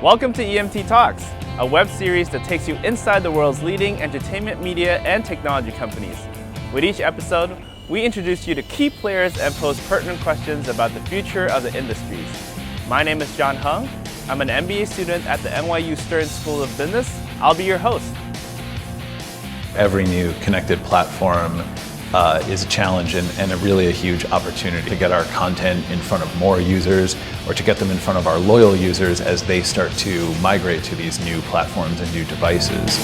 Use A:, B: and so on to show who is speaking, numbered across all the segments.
A: Welcome to EMT Talks, a web series that takes you inside the world's leading entertainment, media, and technology companies. With each episode, we introduce you to key players and pose pertinent questions about the future of the industries. My name is John Hung. I'm an MBA student at the NYU Stern School of Business. I'll be your host.
B: Every new connected platform is a challenge and really a huge opportunity to get our content in front of more users or to get them in front of our loyal users as they start to migrate to these new platforms and new devices.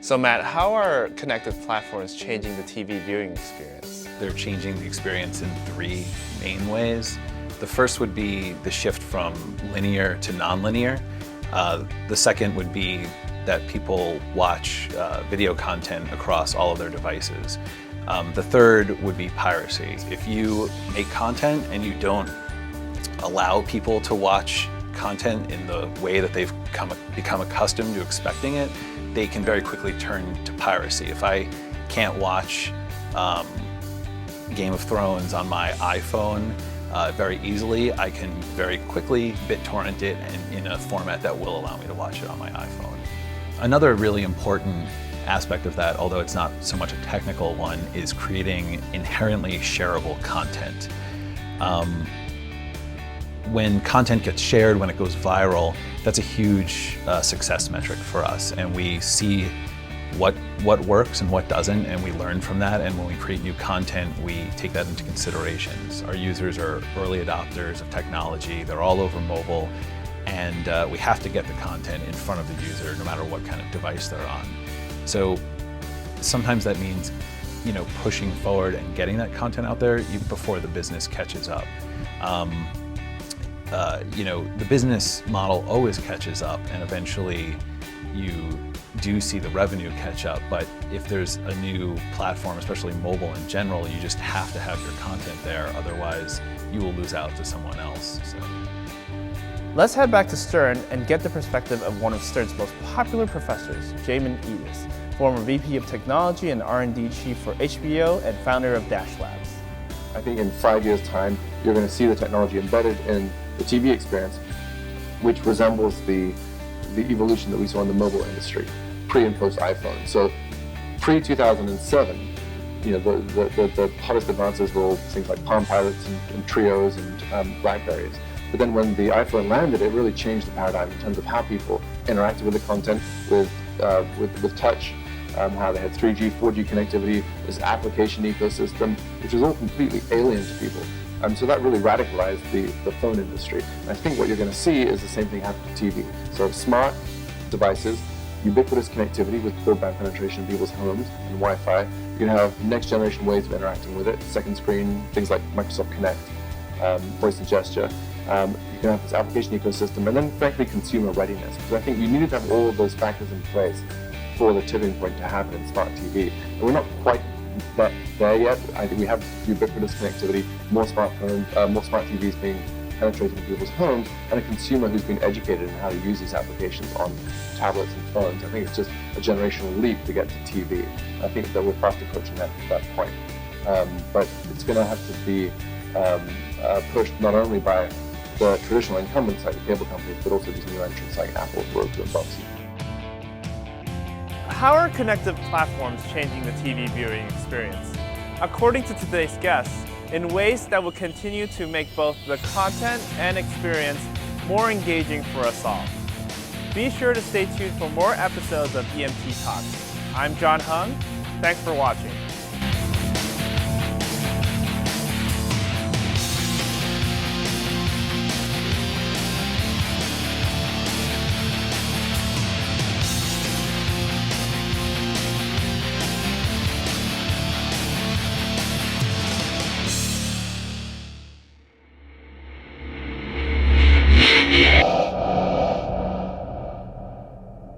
A: So Matt, how are connected platforms changing the TV viewing experience?
B: They're changing the experience in three main ways. The first would be the shift from linear to nonlinear. The second would be that people watch video content across all of their devices. The third would be piracy. If you make content and you don't allow people to watch content in the way that they've become accustomed to expecting it, they can very quickly turn to piracy. If I can't watch Game of Thrones on my iPhone very easily, I can very quickly BitTorrent it and in a format that will allow me to watch it on my iPhone. Another really important aspect of that, although it's not so much a technical one, is creating inherently shareable content. When content gets shared, when it goes viral, that's a huge success metric for us, and we see what works and what doesn't, and we learn from that, and when we create new content, we take that into considerations. Our users are early adopters of technology, they're all over mobile, and we have to get the content in front of the user no matter what kind of device they're on. So sometimes that means, pushing forward and getting that content out there before the business catches up. The business model always catches up, and eventually you do see the revenue catch up. But if there's a new platform, especially mobile in general, you just have to have your content there. Otherwise, you will lose out to someone else. So.
A: Let's head back to Stern and get the perspective of one of Stern's most popular professors, Jamin Eadis, former VP of Technology and R&D Chief for HBO and founder of Dash Labs.
C: I think in 5 years' time, you're going to see the technology embedded in the TV experience, which resembles the evolution that we saw in the mobile industry, pre and post iPhone. So pre-2007, the hottest advances were all things like Palm Pilots and Trios and Blackberries. But then when the iPhone landed, it really changed the paradigm in terms of how people interacted with the content, with touch, how they had 3G, 4G connectivity, this application ecosystem, which was all completely alien to people. So that really radicalized the phone industry. And I think what you're going to see is the same thing happen to TV. So smart devices, ubiquitous connectivity with broadband penetration in people's homes and Wi-Fi. You're going to have next generation ways of interacting with it, second screen, things like Microsoft Connect, voice and gesture. You're going to have this application ecosystem, and then frankly consumer readiness. Because I think you needed to have all of those factors in place for the tipping point to happen in smart TV. And we're not quite there yet. I think we have ubiquitous connectivity, more smartphones, more smart TVs being penetrated in people's homes, and a consumer who's been educated in how to use these applications on tablets and phones. I think it's just a generational leap to get to TV. I think that we're fast approaching that point. But it's going to have to be pushed not only by the traditional incumbents like the cable companies, but also these new entrants like Apple, Roku, and Boxy.
A: How are connected platforms changing the TV viewing experience? According to today's guests, in ways that will continue to make both the content and experience more engaging for us all. Be sure to stay tuned for more episodes of EMT Talks. I'm John Hung. Thanks for watching.
D: Yeah.